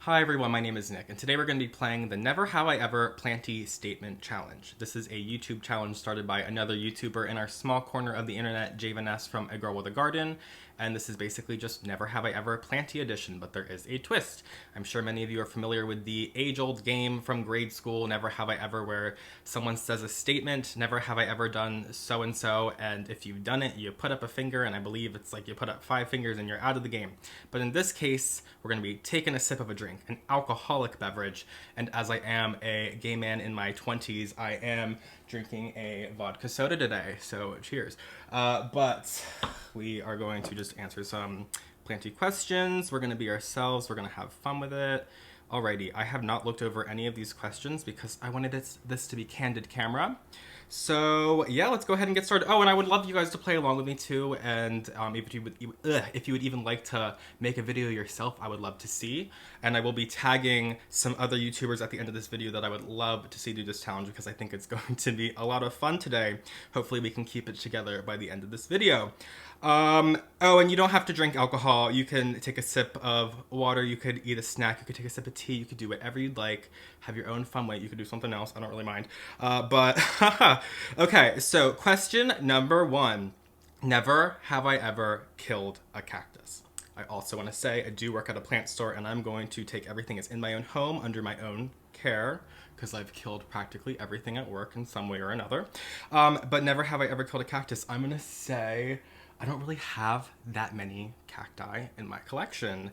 Hi everyone, my name is Nick, and today we're going to be playing the Never Have I Ever Planty Statement Challenge. This is a YouTube challenge started by another YouTuber in our small corner of the internet, Javen S from A Girl with a Garden, and this is basically just Never Have I Ever Planty edition, but there is a twist. I'm sure many of you are familiar with the age-old game from grade school, Never Have I Ever, where someone says a statement, never have I ever done so-and-so, and if you've done it, you put up a finger, and I believe it's like you put up 5 fingers and you're out of the game. But in this case, we're going to be taking a sip of a drink, an alcoholic beverage, and as I am a gay man in my 20s, I am drinking a vodka soda today, so cheers. But we are going to just answer some plenty questions. We're going to be ourselves. We're going to have fun with it. Alrighty, I have not looked over any of these questions because I wanted this to be candid camera. So yeah, let's go ahead and get started. Oh, and I would love you guys to play along with me too, and if you would even like to make a video yourself, I would love to see. And I will be tagging some other YouTubers at the end of this video that I would love to see do this challenge because I think it's going to be a lot of fun today. Hopefully we can keep it together by the end of this video. Oh, and you don't have to drink alcohol. You can take a sip of water, you could eat a snack, you could take a sip of tea, you could do whatever you'd like, have your own fun way, you could do something else, I don't really mind. Okay, so question number 1. Never have I ever killed a cactus. I also want to say I do work at a plant store and I'm going to take everything that's in my own home under my own care because I've killed practically everything at work in some way or another. But never have I ever killed a cactus. I'm going to say I don't really have that many cacti in my collection.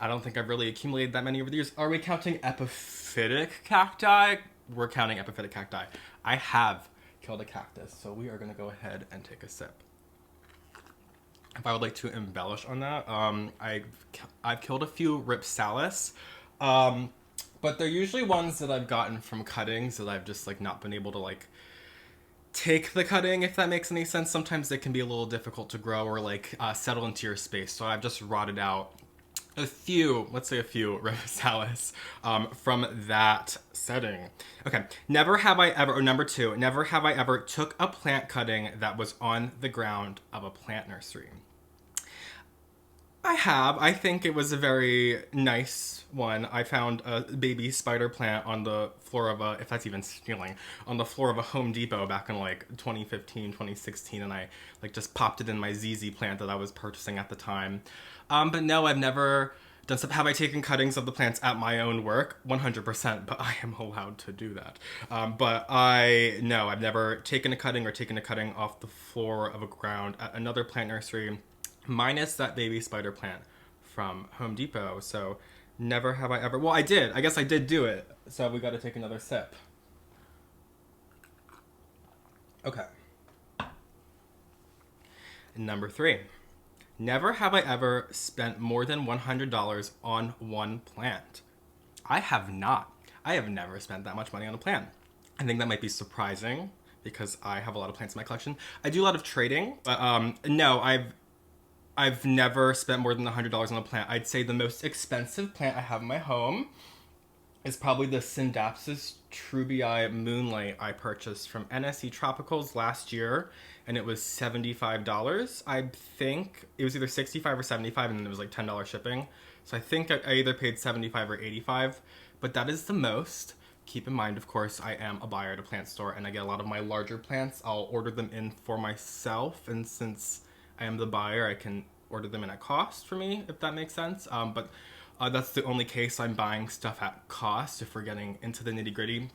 I don't think I've really accumulated that many over the years. Are we counting epiphytic cacti? We're counting epiphytic cacti. I have killed a cactus, so we are going to go ahead and take a sip. If I would like to embellish on that, I've killed a few Ripsalis, but they're usually ones that I've gotten from cuttings that I've just like not been able to like take the cutting, if that makes any sense. Sometimes they can be a little difficult to grow or like settle into your space, so I've just rotted out a few, let's say a few Ripsalis from that setting. Okay, never have I ever, or number 2, never have I ever took a plant cutting that was on the ground of a plant nursery. I have. I think it was a very nice one. I found a baby spider plant on the floor of a, if that's even stealing, on the floor of a Home Depot back in like 2015, 2016, and I like just popped it in my ZZ plant that I was purchasing at the time. But no, I've never done stuff. Have I taken cuttings of the plants at my own work? 100%, but I am allowed to do that. No, I've never taken a cutting or taken a cutting off the floor of a ground at another plant nursery, minus that baby spider plant from Home Depot. So never have I ever, well, I did. I guess I did do it. So we got to take another sip. Okay. Number 3. Never have I ever spent more than $100 on one plant. I have not. I have never spent that much money on a plant. I think that might be surprising because I have a lot of plants in my collection. I do a lot of trading, but no, I've never spent more than $100 on a plant. I'd say the most expensive plant I have in my home is probably the Syndapsis trubii Moonlight I purchased from NSE Tropicals last year, and it was $75. I think it was either $65 or $75, and then there was like $10 shipping. So I think I either paid $75 or $85, but that is the most. Keep in mind, of course, I am a buyer at a plant store, and I get a lot of my larger plants. I'll order them in for myself, and since I am the buyer, I can order them in at cost for me, if that makes sense. But that's the only case I'm buying stuff at cost if we're getting into the nitty-gritty.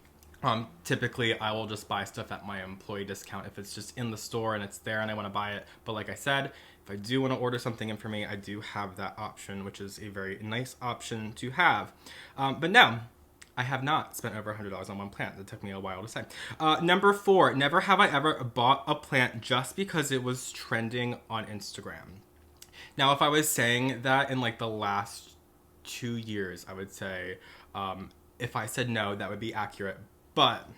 Typically, I will just buy stuff at my employee discount if it's just in the store and it's there and I want to buy it. But like I said, if I do want to order something in for me, I do have that option, which is a very nice option to have. But no, I have not spent over $100 on one plant. That took me a while to say. Number 4, never have I ever bought a plant just because it was trending on Instagram. Now, if I was saying that in like the last 2 years, I would say if I said no, that would be accurate. But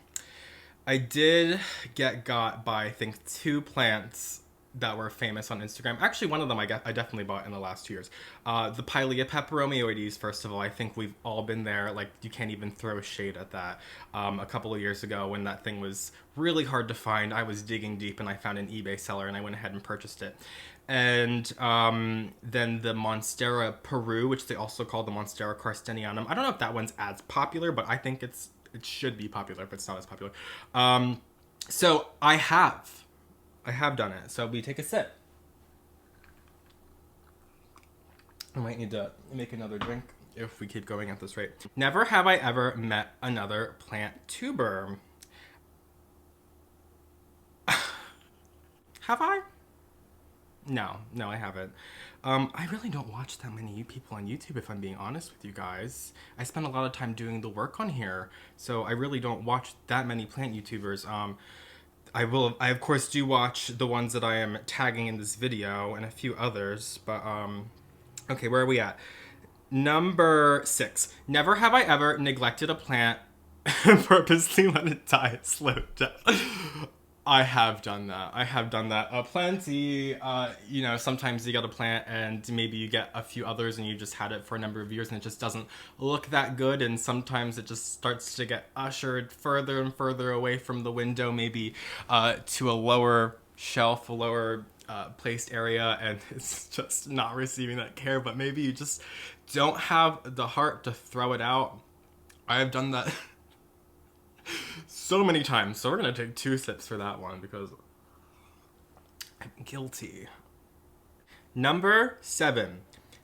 I did get got by, I think, 2 plants that were famous on Instagram. Actually, one of them I definitely bought in the last 2 years. The Pileggi peperomioides, first of all, I think we've all been there. Like, you can't even throw shade at that. A couple of years ago when that thing was really hard to find, I was digging deep and I found an eBay seller and I went ahead and purchased it. And then the Monstera Peru, which they also call the Monstera carstenianum. I don't know if that one's as popular, but I think it should be popular if it's not as popular. So I have done it. So we take a sip. I might need to make another drink if we keep going at this rate. Never have I ever met another plant tuber. Have I? No, I haven't. I really don't watch that many people on YouTube, if I'm being honest with you guys. I spend a lot of time doing the work on here, so I really don't watch that many plant YouTubers. I of course do watch the ones that I am tagging in this video and a few others, but okay, where are we at? Number 6. Never have I ever neglected a plant and purposely let it die a slow death. I have done that. Plenty. You know, sometimes you get a plant and maybe you get a few others and you just had it for a number of years and it just doesn't look that good, and sometimes it just starts to get ushered further and further away from the window, maybe to a lower shelf, a lower placed area, and it's just not receiving that care, but maybe you just don't have the heart to throw it out. I have done that so many times, so we're gonna take 2 sips for that one because I'm guilty. Number 7.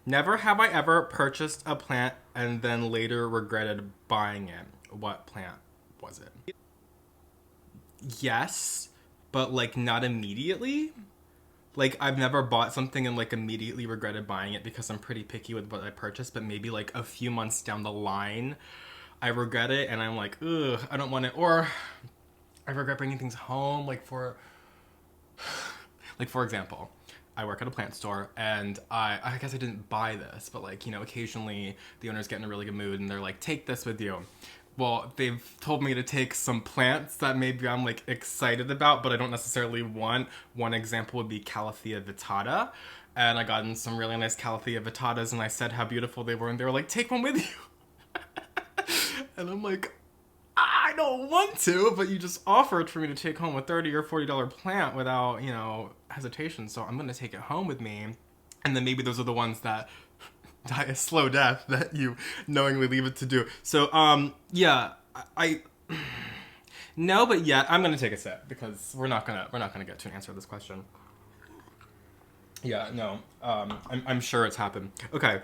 Never have I ever purchased a plant and then later regretted buying it. What plant was it? Yes, but like not immediately. Like, I've never bought something and like immediately regretted buying it because I'm pretty picky with what I purchase, but maybe like a few months down the line I regret it and I'm like, ugh, I don't want it. Or I regret bringing things home, like for example, I work at a plant store and I guess I didn't buy this, but like, you know, occasionally the owners get in a really good mood and they're like, take this with you. Well, they've told me to take some plants that maybe I'm like excited about, but I don't necessarily want. One example would be Calathea vittata. And I got in some really nice Calathea vittatas and I said how beautiful they were and they were like, take one with you. And I'm like, I don't want to, but you just offered for me to take home a $30 or $40 plant without, you know, hesitation. So I'm going to take it home with me. And then maybe those are the ones that die a slow death that you knowingly leave it to do. So, yeah, I no, but yeah, I'm going to take a sip because we're not going to get to an answer to this question. Yeah, no, I'm sure it's happened. Okay,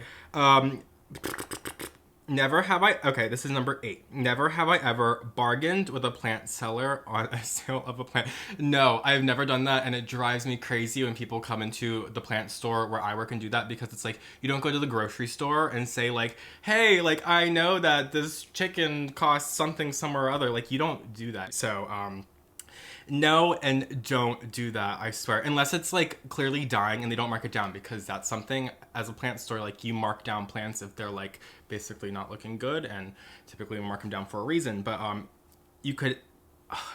never have I, okay, this is number 8. Never have I ever bargained with a plant seller on a sale of a plant. No, I've never done that, and it drives me crazy when people come into the plant store where I work and do that, because it's like, you don't go to the grocery store and say like, hey, like, I know that this chicken costs something somewhere or other. Like, you don't do that. So, no, and don't do that, I swear. Unless it's like clearly dying and they don't mark it down, because that's something as a plant store, like you mark down plants if they're like basically not looking good, and typically we mark them down for a reason. But you could,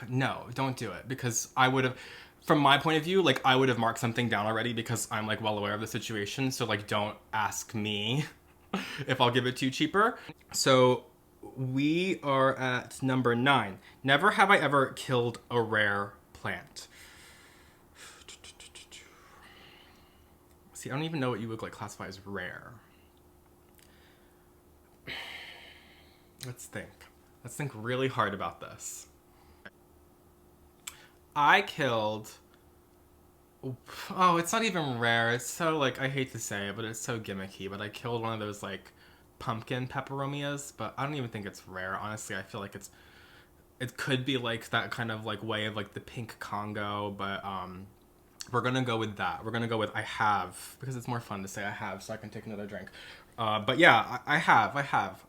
no, don't do it, because I would have, from my point of view, like I would have marked something down already because I'm like well aware of the situation. So like, don't ask me if I'll give it to you cheaper. So we are at number 9. Never have I ever killed a rare plant. See, I don't even know what you would like classify as rare. Let's think really hard about this. I killed, oh, it's not even rare. It's so like, I hate to say it, but it's so gimmicky, but I killed one of those like pumpkin peperomias, but I don't even think it's rare. Honestly, I feel like it could be like that kind of like way of like the pink Congo, but we're gonna go with that. We're gonna go with I have, because it's more fun to say I have, so I can take another drink. But yeah, I have.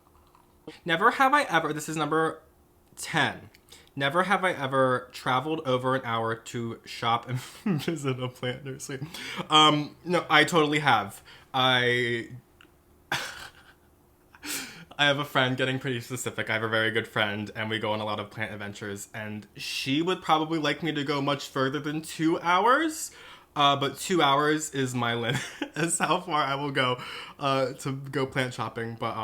Never have I ever, this is number 10. Never have I ever traveled over an hour to shop and visit a plant nursery. No, I totally have. I have a friend, getting pretty specific. I have a very good friend, and we go on a lot of plant adventures, and she would probably like me to go much further than 2 hours. But 2 hours is my limit. Is how far I will go to go plant shopping. But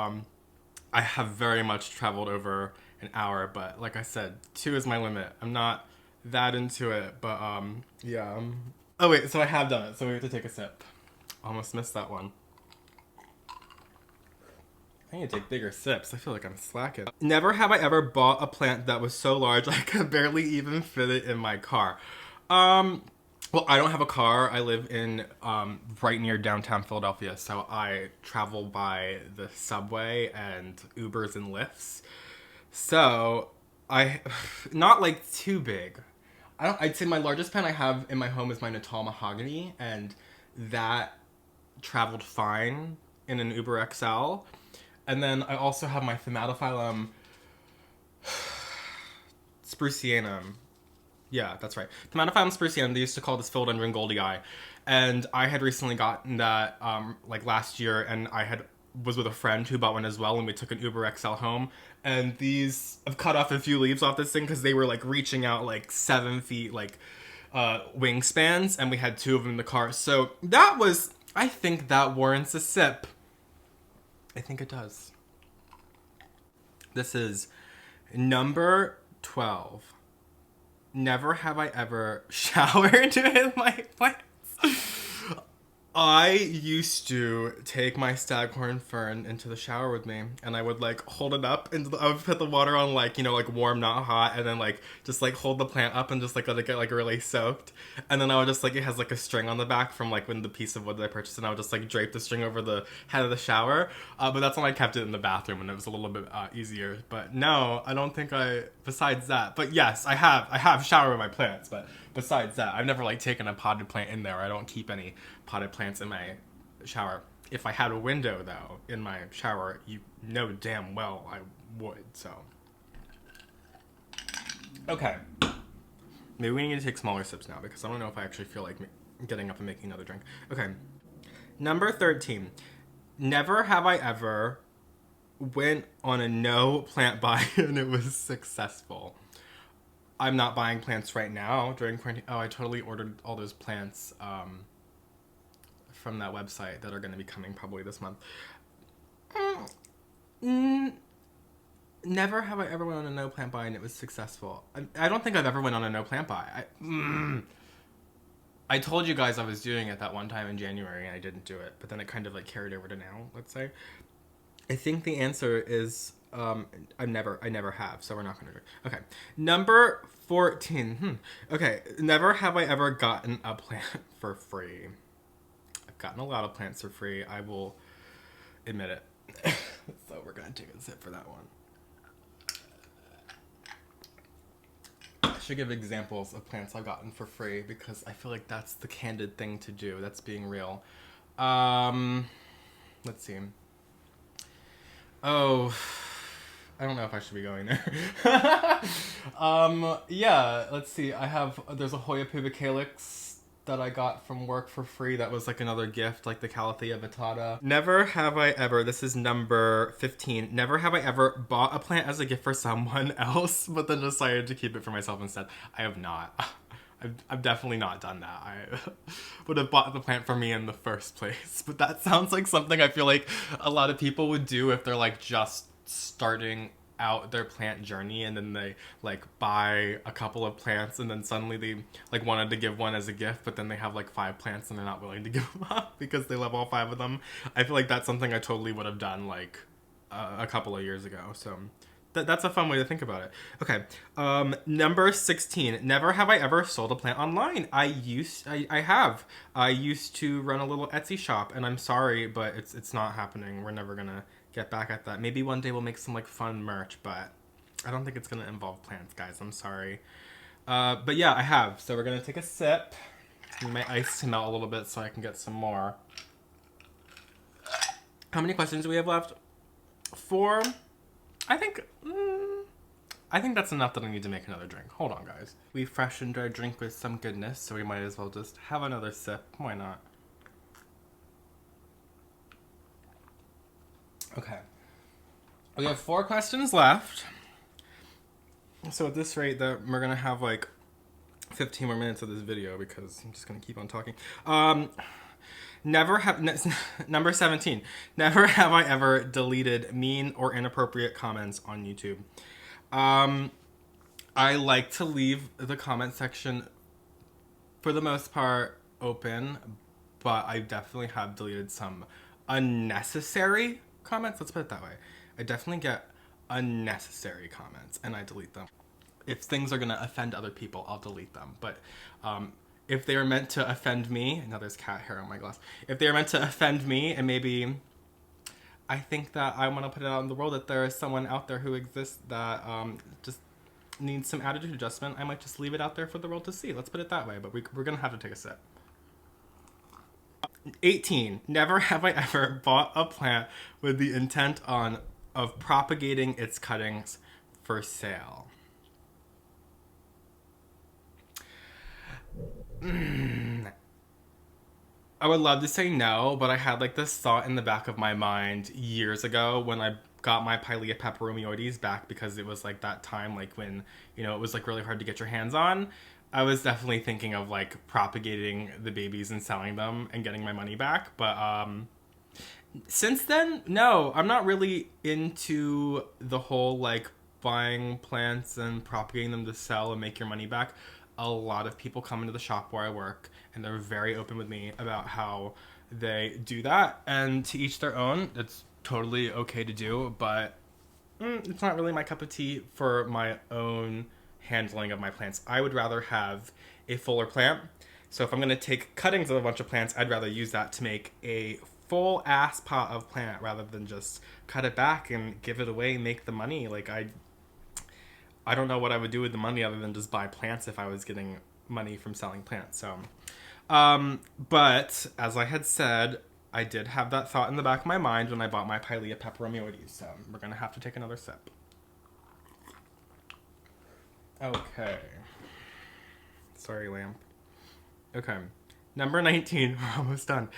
I have very much traveled over an hour. But like I said, 2 is my limit. I'm not that into it. But yeah. Oh wait, so I have done it. So we have to take a sip. Almost missed that one. I need to take bigger sips. I feel like I'm slacking. Never have I ever bought a plant that was so large I could barely even fit it in my car. Well, I don't have a car. I live in right near downtown Philadelphia, so I travel by the subway and Ubers and Lyfts. So I, not like too big. I'd say my largest plant I have in my home is my Natal mahogany, and that traveled fine in an Uber XL. And then I also have my Thimatophyllum sprucianum. Yeah, that's right. Thimatophyllum sprucianum, they used to call this philodendron goldii. And I had recently gotten that like last year, and was with a friend who bought one as well, and we took an Uber XL home. And these, I've cut off a few leaves off this thing because they were like reaching out like 7 feet, like wingspans, and we had 2 of them in the car. So that was, I think that warrants a sip. I think it does. This is number 12. Never have I ever showered with my plants. I used to take my staghorn fern into the shower with me, and I would like hold it up, and I would put the water on like, you know, like warm, not hot, and then like just like hold the plant up and just like let it get like really soaked, and then I would just like, it has like a string on the back from like when the piece of wood that I purchased, and I would just like drape the string over the head of the shower, but that's when I kept it in the bathroom, and it was a little bit easier. But no, I don't think besides that, but yes, I have showered with my plants, but besides that, I've never like taken a potted plant in there. I don't keep any potted plants in my shower. If I had a window though in my shower, you know damn well I would. So okay, maybe we need to take smaller sips now because I don't know if I actually feel like getting up and making another drink. Okay, number 13. Never have I ever went on a no plant buy and it was successful. I'm not buying plants right now during quarantine. Oh, I totally ordered all those plants from that website that are going to be coming probably this month. Never have I ever went on a no plant buy and it was successful. I don't think I've ever went on a no plant buy. I told you guys I was doing it that one time in January and I didn't do it, but then it kind of like carried over to now, let's say. I think the answer is I never have, so we're not going to do it. Okay, number 14. Okay, never have I ever gotten a plant for free. I've gotten a lot of plants for free. I will admit it. So we're going to take a sip for that one. I should give examples of plants I've gotten for free because I feel like that's the candid thing to do. That's being real. Let's see. Oh, I don't know if I should be going there. Yeah, let's see. There's a Hoya pubicalyx that I got from work for free. That was like another gift, like the Calathea vittata. Never have I ever, this is number 15, never have I ever bought a plant as a gift for someone else, but then decided to keep it for myself instead. I have not. I've definitely not done that. I would have bought the plant for me in the first place. But that sounds like something I feel like a lot of people would do if they're like just starting out their plant journey and then they like buy a couple of plants and then suddenly they like wanted to give one as a gift, but then they have like 5 plants and they're not willing to give them up because they love all 5 of them. I feel like that's something I totally would have done like a couple of years ago. So that's a fun way to think about it. Okay, number 16. Never have I ever sold a plant online. I used to run a little Etsy shop, and I'm sorry, but it's not happening. We're never gonna get back at that. Maybe one day we'll make some like fun merch, but I don't think it's gonna involve plants, guys. I'm sorry. But yeah, I have. So we're gonna take a sip. My ice to melt a little bit so I can get some more. How many questions do we have left? 4. I think that's enough that I need to make another drink. Hold on, guys. We freshened our drink with some goodness, so we might as well just have another sip. Why not? Okay. We have 4 questions left. So at this rate, we're gonna have like 15 more minutes of this video because I'm just gonna keep on talking. Number 17. Never have I ever deleted mean or inappropriate comments on YouTube. I like to leave the comment section for the most part open, but I definitely have deleted some unnecessary comments. Let's put it that way. I definitely get unnecessary comments and I delete them. If things are gonna offend other people, I'll delete them. But if they are meant to offend me, now there's cat hair on my glass. If they are meant to offend me, and maybe I think that I want to put it out in the world that there is someone out there who exists that just needs some attitude adjustment, I might just leave it out there for the world to see. Let's put it that way, but we're gonna have to take a sip. 18. Never have I ever bought a plant with the intent of propagating its cuttings for sale. I would love to say no, but I had like this thought in the back of my mind years ago when I got my Pileggi peperomioides back, because it was like that time like when, you know, it was like really hard to get your hands on. I was definitely thinking of like propagating the babies and selling them and getting my money back. But since then, no, I'm not really into the whole like buying plants and propagating them to sell and make your money back. A lot of people come into the shop where I work and they're very open with me about how they do that, and to each their own. It's totally okay to do, but it's not really my cup of tea for my own handling of my plants. I would rather have a fuller plant. So if I'm going to take cuttings of a bunch of plants, I'd rather use that to make a full ass pot of plant rather than just cut it back and give it away and make the money. Like I don't know what I would do with the money other than just buy plants if I was getting money from selling plants. So, but as I had said, I did have that thought in the back of my mind when I bought my Pileggi peperomioides. So we're going to have to take another sip. Okay. Sorry, lamp. Okay. Number 19. We're almost done.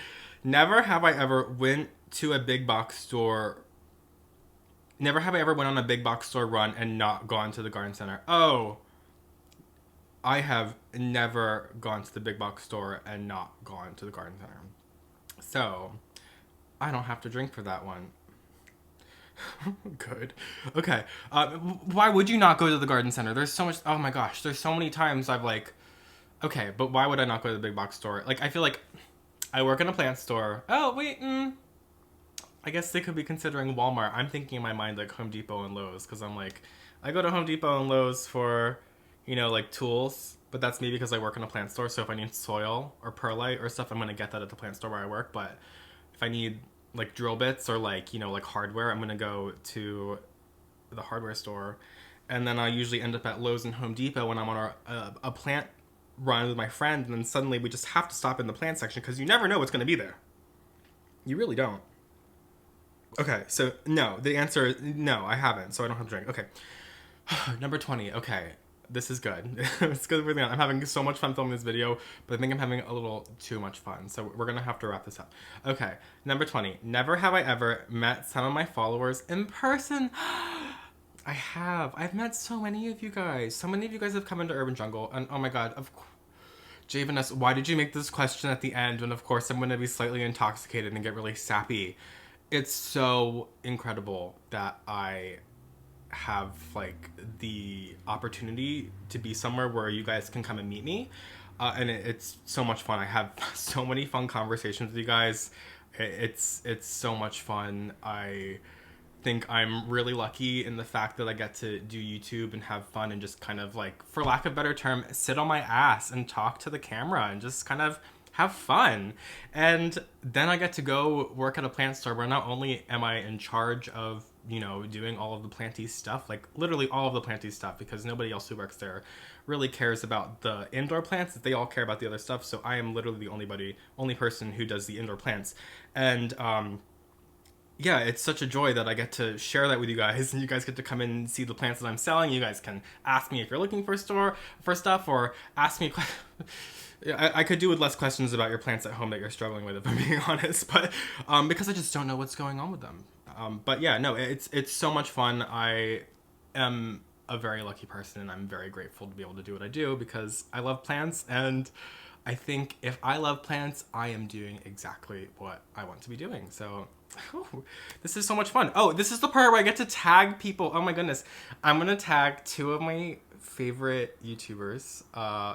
Never have I ever went to a big box store. Never have I ever went on a big box store run and not gone to the garden center. Oh, I have never gone to the big box store and not gone to the garden center. So, I don't have to drink for that one. Good. Okay. Why would you not go to the garden center? There's so much. Oh my gosh. There's so many times I've like. Okay, but why would I not go to the big box store? Like, I feel like I work in a plant store. Oh, wait. I guess they could be considering Walmart. I'm thinking in my mind like Home Depot and Lowe's, because I'm like, I go to Home Depot and Lowe's for, you know, like tools, but that's maybe because I work in a plant store. So if I need soil or perlite or stuff, I'm going to get that at the plant store where I work. But if I need like drill bits or like, you know, like hardware, I'm going to go to the hardware store. And then I usually end up at Lowe's and Home Depot when I'm on a plant run with my friend. And then suddenly we just have to stop in the plant section because you never know what's going to be there. You really don't. Okay, so no, the answer is no, I haven't, so I don't have to drink. Okay. Number 20. Okay, this is good. It's good. Really, I'm having so much fun filming this video, but I think I'm having a little too much fun, so we're gonna have to wrap this up. Okay, number 20. Never have I ever met some of my followers in person. I have. I've met so many of you guys. So many of you guys have come into Urban Jungle, and oh my god, of course. Javaness, why did you make this question at the end when of course I'm gonna be slightly intoxicated and get really sappy? It's so incredible that I have like the opportunity to be somewhere where you guys can come and meet me, and it's so much fun. I have so many fun conversations with you guys. It's so much fun. I think I'm really lucky in the fact that I get to do YouTube and have fun and just kind of like, for lack of a better term, sit on my ass and talk to the camera and just kind of have fun. And then I get to go work at a plant store where not only am I in charge of, you know, doing all of the planty stuff, like literally all of the planty stuff, because nobody else who works there really cares about the indoor plants. They all care about the other stuff. So I am literally the only person who does the indoor plants. And yeah, it's such a joy that I get to share that with you guys, and you guys get to come in and see the plants that I'm selling. You guys can ask me if you're looking for stuff, or ask me I could do with less questions about your plants at home that you're struggling with, if I'm being honest, but because I just don't know what's going on with them. But yeah, no, it's so much fun. I am a very lucky person, and I'm very grateful to be able to do what I do because I love plants, and I think if I love plants, I am doing exactly what I want to be doing. So this is so much fun. Oh, this is the part where I get to tag people. Oh my goodness. I'm gonna tag 2 of my favorite YouTubers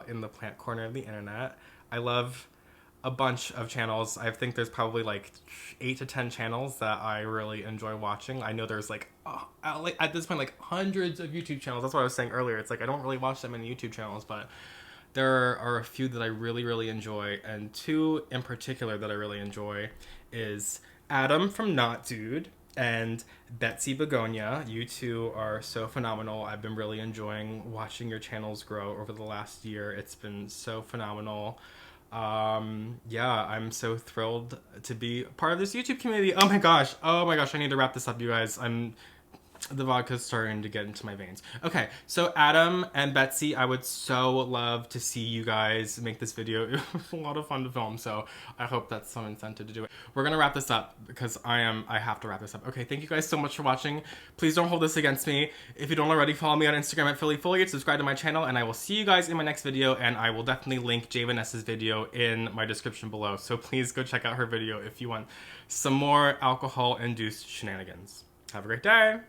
in the plant corner of the internet. I love a bunch of channels. I think there's probably like 8 to 10 channels that I really enjoy watching. I know there's like, at this point, like hundreds of YouTube channels. That's what I was saying earlier. It's like I don't really watch that many YouTube channels, but there are a few that I really, really enjoy. And 2 in particular that I really enjoy is Adam from Not Dude and Betsy Begonia. You 2 are so phenomenal. I've been really enjoying watching your channels grow over the last year. It's been so phenomenal. Yeah, I'm so thrilled to be part of this YouTube community. Oh my gosh, I need to wrap this up, you guys. The vodka's starting to get into my veins. Okay, so Adam and Betsy, I would so love to see you guys make this video. It was a lot of fun to film, so I hope that's some incentive to do it. We're gonna wrap this up because I have to wrap this up. Okay, thank you guys so much for watching. Please don't hold this against me. If you don't already, follow me on Instagram at PhillyFoliage, subscribe to my channel, and I will see you guys in my next video, and I will definitely link Jay Vanessa's video in my description below, so please go check out her video if you want some more alcohol-induced shenanigans. Have a great day!